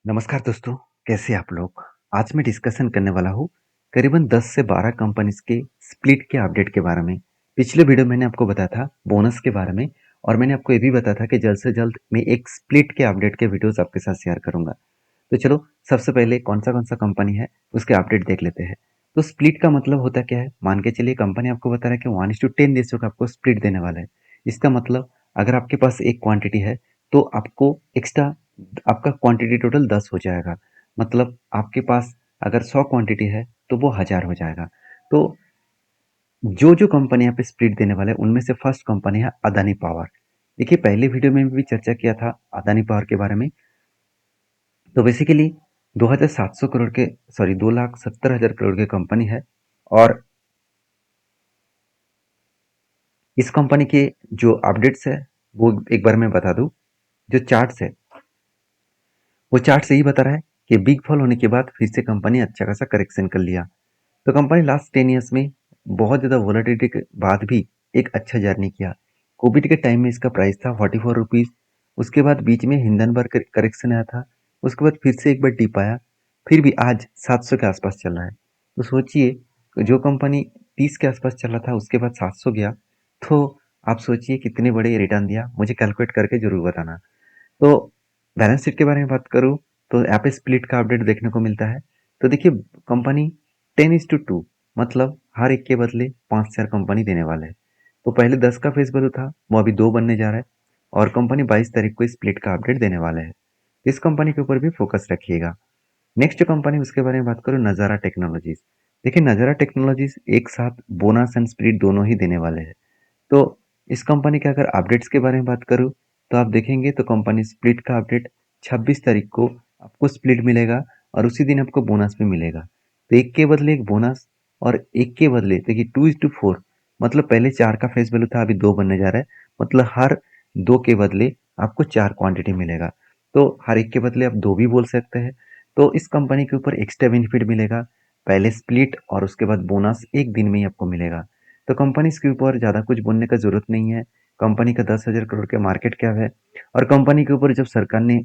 नमस्कार दोस्तों, कैसे आप लोग? आज मैं डिस्कशन करने वाला हूँ करीबन 10 से 12 कंपनीज के स्प्लिट के अपडेट के बारे में। पिछले वीडियो मैंने आपको बताया था बोनस के बारे में और मैंने आपको ये भी बताया था कि जल्द से जल्द मैं एक स्प्लिट के अपडेट के वीडियोस आपके साथ शेयर करूंगा। तो चलो सबसे पहले कौन सा कंपनी है उसके अपडेट देख लेते हैं। तो स्प्लिट का मतलब होता क्या है? मान के चलिए कंपनी आपको बता रहा है कि 1:10 रेशियो का आपको स्प्लिट देने वाला है। इसका मतलब अगर आपके पास एक क्वांटिटी है तो आपको एक्स्ट्रा आपका क्वांटिटी टोटल 10 हो जाएगा। मतलब आपके पास अगर 100 क्वांटिटी है तो वो 1000 हो जाएगा। तो जो जो कंपनी यहाँ पे स्प्लिट देने वाले हैं उनमें से फर्स्ट कंपनी है अदानी पावर। देखिए पहले वीडियो में भी चर्चा किया था अदानी पावर के बारे में। तो बेसिकली 2700 करोड़ के 2,70,000 करोड़ की कंपनी है। और इस कंपनी के जो अपडेट्स है वो एक बार मैं बता दूं। जो चार्ट्स है वो चार्ट से ही बता रहा है कि बिग फॉल होने के बाद फिर से कंपनी अच्छा खासा करेक्शन कर लिया। तो कंपनी लास्ट 10 ईयर्स में बहुत ज़्यादा वोलेटिलिटी के बाद भी एक अच्छा जर्नी किया। कोविड के टाइम में इसका प्राइस था 44 रुपीज़। उसके बाद बीच में हिंडनबर्ग करेक्शन आया था। उसके बाद फिर से एक बार डिप आया। फिर भी आज 700 के आसपास चल रहा है। तो सोचिए जो कंपनी 30 के आसपास चल रहा था उसके बाद 700 गया। तो आप सोचिए कितने बड़े रिटर्न दिया, मुझे कैलकुलेट करके जरूर बताना। तो बैलेंस शीट के बारे में बात करूँ तो यहाँ पे स्प्लिट का अपडेट देखने को मिलता है। तो देखिए कंपनी 10:2 मतलब हर एक के बदले 5 शेयर कंपनी देने वाले हैं। तो पहले 10 का फेस वैल्यू था वो अभी 2 बनने जा रहा है और कंपनी 22 तारीख को स्प्लिट का अपडेट देने वाले हैं। इस कंपनी के ऊपर भी फोकस रखिएगा। नेक्स्ट जो कंपनी उसके बारे में बात करूँ नज़ारा टेक्नोलॉजीज। देखिए नज़ारा टेक्नोलॉजीज एक साथ बोनस एंड स्प्लिट दोनों ही देने वाले हैं। तो इस कंपनी के अगर अपडेट्स के बारे में बात करूँ तो आप देखेंगे तो कंपनी स्प्लिट का अपडेट 26 तारीख को आपको स्प्लिट मिलेगा और उसी दिन आपको बोनस भी मिलेगा। तो एक के बदले एक बोनस और एक के बदले देखिए 2:4 मतलब पहले 4 का फेस वैल्यू था अभी 2 बनने जा रहा है। मतलब हर 2 के बदले आपको 4 क्वांटिटी मिलेगा। तो हर एक के बदले आप 2 भी बोल सकते हैं। तो इस कंपनी के ऊपर एक्स्ट्रा बेनिफिट मिलेगा। पहले स्प्लिट और उसके बाद बोनस एक दिन में ही आपको मिलेगा। तो कंपनीज के ऊपर ज़्यादा कुछ बोलने का ज़रूरत नहीं है। कंपनी का 10,000 करोड़ के मार्केट कैप है और कंपनी के ऊपर जब सरकार ने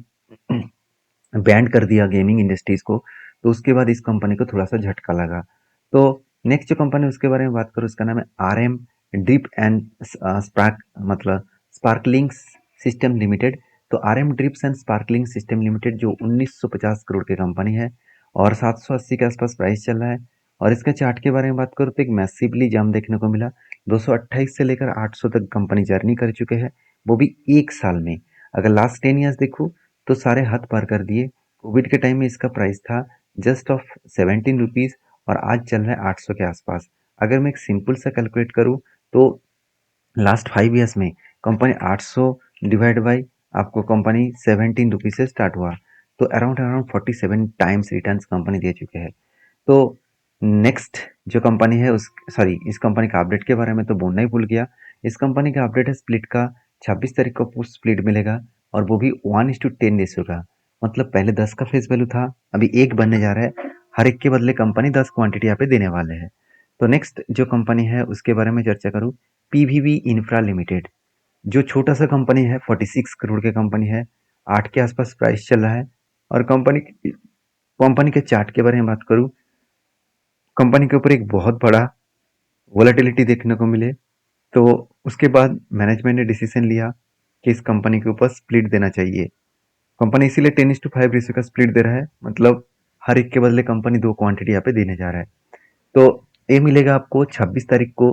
बैन कर दिया गेमिंग इंडस्ट्रीज को तो उसके बाद इस कंपनी को थोड़ा सा झटका लगा। तो नेक्स्ट जो कंपनी उसके बारे में बात करूँ उसका नाम है RM ड्रिप एंड स्पार्क मतलब स्पार्कलिंग सिस्टम लिमिटेड। तो RM drips and sparkling system limited जो 1950 करोड़ की कंपनी है और 780 के आसपास प्राइस चल रहा है। और इसका चार्ट के बारे में बात करूँ तो एक मैसिवली जंप देखने को मिला। 228 से लेकर 800 तक कंपनी जर्नी कर चुके हैं, वो भी एक साल में। अगर लास्ट 10 ईयर्स देखूँ तो सारे हद पार कर दिए। कोविड के टाइम में इसका प्राइस था जस्ट ऑफ 17 रुपीज़ और आज चल रहा है 800 के आसपास। अगर मैं एक सिंपल सा कैलकुलेट करूँ तो लास्ट 5 ईयर्स में कंपनी 800 डिवाइड बाई आपको कंपनी 17 रुपीज़ से स्टार्ट हुआ। तो around around 47 times returns company दे चुके हैं। तो नेक्स्ट जो कंपनी है उस इस कंपनी का अपडेट के बारे में तो बोलना ही भूल गया। इस कंपनी का अपडेट है स्प्लिट का। 26 तारीख को आपको स्प्लिट मिलेगा और वो भी 1:10 रेशियो का। मतलब पहले 10 का फेस वैल्यू था अभी एक बनने जा रहा है। हर एक के बदले कंपनी 10 क्वांटिटी यहाँ पे देने वाले हैं। तो नेक्स्ट जो कंपनी है उसके बारे में चर्चा करूँ। PVV इंफ्रा लिमिटेड जो छोटा सा कंपनी है 46 करोड़ की कंपनी है। 8 के आसपास प्राइस चल रहा है। और कंपनी के चार्ट के बारे में बात करूँ, कंपनी के ऊपर एक बहुत बड़ा वोलेटिलिटी देखने को मिले। तो उसके बाद मैनेजमेंट ने डिसीजन लिया कि इस कंपनी के ऊपर स्प्लिट देना चाहिए। कंपनी इसीलिए 10:5 रेशियो का स्प्लिट दे रहा है। मतलब हर एक के बदले कंपनी 2 क्वांटिटी यहाँ पे देने जा रहा है। तो ये मिलेगा आपको 26 तारीख को।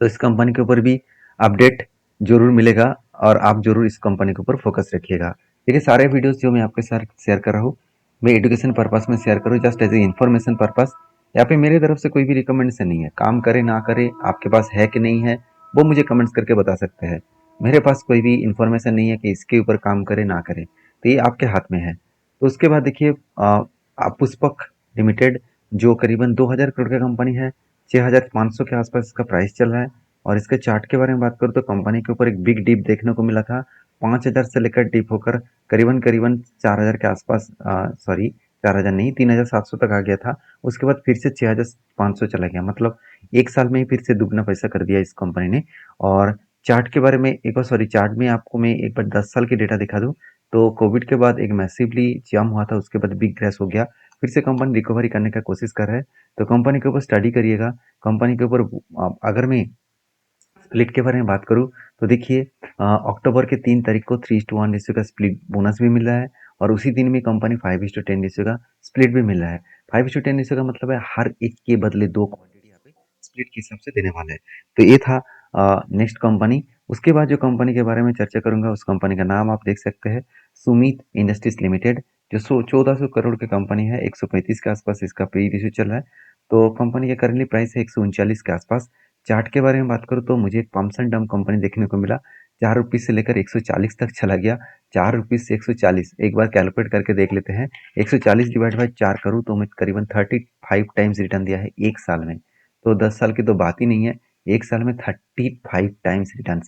तो इस कंपनी के ऊपर भी अपडेट जरूर मिलेगा और आप जरूर इस कंपनी के ऊपर फोकस रखिएगा। देखिए सारे वीडियोस जो मैं आपके साथ शेयर कर रहा हूँ मैं एजुकेशन पर्पस में शेयर करूँ, just as a information purpose. यहाँ पे मेरी तरफ से कोई भी रिकमेंडेशन नहीं है। काम करे ना करे, आपके पास है कि नहीं है वो मुझे कमेंट्स करके बता सकते हैं। मेरे पास कोई भी इन्फॉर्मेशन नहीं है कि इसके ऊपर काम करे ना करे, तो ये आपके हाथ में है। तो उसके बाद देखिए पुष्पक लिमिटेड जो करीबन 2,000 करोड़ की कंपनी है। 6,500 के आसपास इसका प्राइस चल रहा है। और इसके चार्ट के बारे में बात करूँ तो कंपनी के ऊपर एक बिग डिप देखने को मिला था। 5,000 से लेकर डिप होकर करीबन करीबन 4,000 के आसपास 4,000 नहीं 3,700 तक आ गया था। उसके बाद फिर से 6,500 चला गया। मतलब एक साल में ही फिर से दुगना पैसा कर दिया इस कंपनी ने। और चार्ट के बारे में एक बार चार्ट में आपको मैं एक बार 10 साल की डेटा दिखा दूँ तो कोविड के बाद एक मैसिवली जंप हुआ था, उसके बाद बिग क्रैश हो गया। फिर से कंपनी रिकवरी करने का कोशिश कर रहा है, तो कंपनी के ऊपर स्टडी करिएगा। कंपनी के ऊपर अगर मैं स्प्लिट के बारे में बात करूँ तो देखिए, अक्टूबर के 3 तारीख को 3:1 रेशियो का स्प्लिट बोनस भी मिल रहा है, और उसी दिन में कंपनी 5:10 रेशियो का स्प्लिट भी मिल रहा है। 5:10 रेशियो का मतलब है हर एक के बदले 2 क्वांटिटी यहाँ पे स्प्लिट के हिसाब से देने वाला है। तो ये था नेक्स्ट कंपनी। उसके बाद जो कंपनी के बारे में चर्चा करूंगा, उस कंपनी का नाम आप देख सकते हैं, सुमित इंडस्ट्रीज लिमिटेड, जो 1400 करोड़ की कंपनी है। 135 के आसपास इसका पी रेशियो चल रहा है। तो कंपनी का करंटली प्राइस है 139 के आसपास। चार्ट के बारे में बात करूँ तो मुझे एक पम्प्स एंड डम्प कंपनी देखने को मिला, 4 रुपीज से लेकर 140 तक चला गया। 4 रुपीज से 140, एक बार कैलकुलेट करके देख लेते हैं। 140 डिवाइड बाई 4 करूँ तो मैं करीबन 35 टाइम्स रिटर्न दिया है एक साल में। तो 10 साल की तो बात ही नहीं है, एक साल में 35 टाइम्स रिटर्न।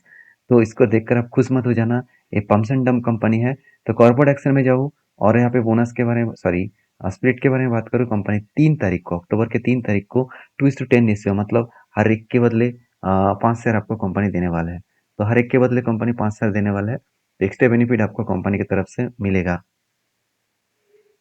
तो इसको देखकर आप खुश मत हो जाना, ये पम्प्स एंड डम्प कंपनी है। तो कॉर्पोरेट एक्शन में जाऊँ और यहाँ पे बोनस के बारे में, सॉरी, स्प्लिट के बारे में बात करूँ, कंपनी 3 तारीख को, अक्टूबर के 3 तारीख को 2:10 रेशियो, मतलब हर एक के बदले 5 शेयर आपको कंपनी देने वाला है। तो हर एक के बदले कंपनी 5 शेयर देने वाला है, तो एक्स्ट्रा बेनिफिट आपको कंपनी की तरफ से मिलेगा।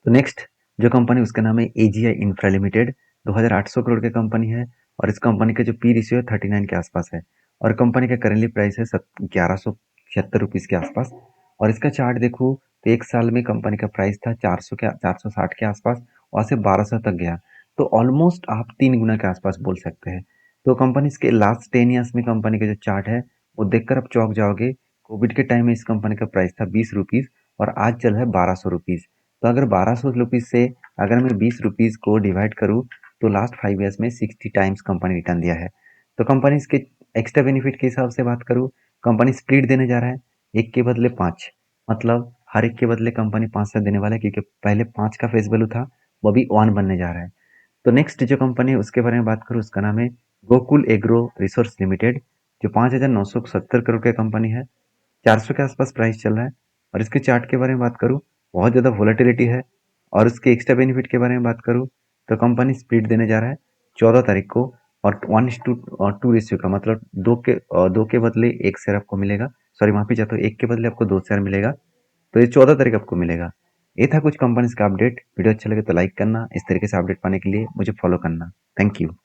तो नेक्स्ट जो कंपनी, उसका नाम है एजीआई इंफ्रा लिमिटेड। 2800 करोड़ की कंपनी है, और इस कंपनी का जो पी रेशियो है 39 के आसपास है, और कंपनी का करेंटली प्राइस है 1176 रुपीज़ के आसपास। और इसका चार्ट देखूँ तो एक साल में कंपनी का प्राइस था 460 के आसपास, वहाँ से 1200 तक गया। तो ऑलमोस्ट आप 3 गुना के आसपास बोल सकते हैं। तो कंपनी के लास्ट 10 ईयर्स में कंपनी का जो चार्ट है वो देखकर आप चौंक जाओगे। कोविड के टाइम में इस कंपनी का प्राइस था 20 रुपीज़, और आज चल रहा है 1200 रुपीज़। तो अगर 1200 रुपीज़ से अगर मैं 20 रुपीज़ को डिवाइड करूँ तो लास्ट 5 ईयर्स में 60 टाइम्स कंपनी रिटर्न दिया है। तो कंपनी इसके एक्स्ट्रा बेनिफिट के हिसाब से बात करूँ, कंपनी स्प्लिट देने जा रहा है, एक के बदले 5, मतलब हर एक के बदले कंपनी 5 शेयर देने वाला है, क्योंकि पहले 5 का फेस वैल्यू था, वो अभी 1 बनने जा रहा है। तो नेक्स्ट जो कंपनी है उसके बारे में बात करूँ, उसका नाम है गोकुल एग्रो रिसोर्स लिमिटेड, जो 5,970 करोड़ की कंपनी है। 400 के आसपास प्राइस चल रहा है। और इसके चार्ट के बारे में बात करूँ, बहुत ज़्यादा वोलेटिलिटी है। और उसके एक्स्ट्रा बेनिफिट के बारे में बात करूँ तो कंपनी स्प्लिट देने जा रहा है 14 तारीख को, और 1:2 रेशियो का, मतलब दो के बदले एक शेयर आपको मिलेगा। सॉरी, माफी चाहता हूँ, एक के बदले आपको 2 शेयर मिलेगा। तो ये 14 तारीख आपको मिलेगा। ये था कुछ कंपनीज का अपडेट। वीडियो अच्छा लगे तो लाइक करना, इस तरीके से अपडेट पाने के लिए मुझे फॉलो करना। Thank you.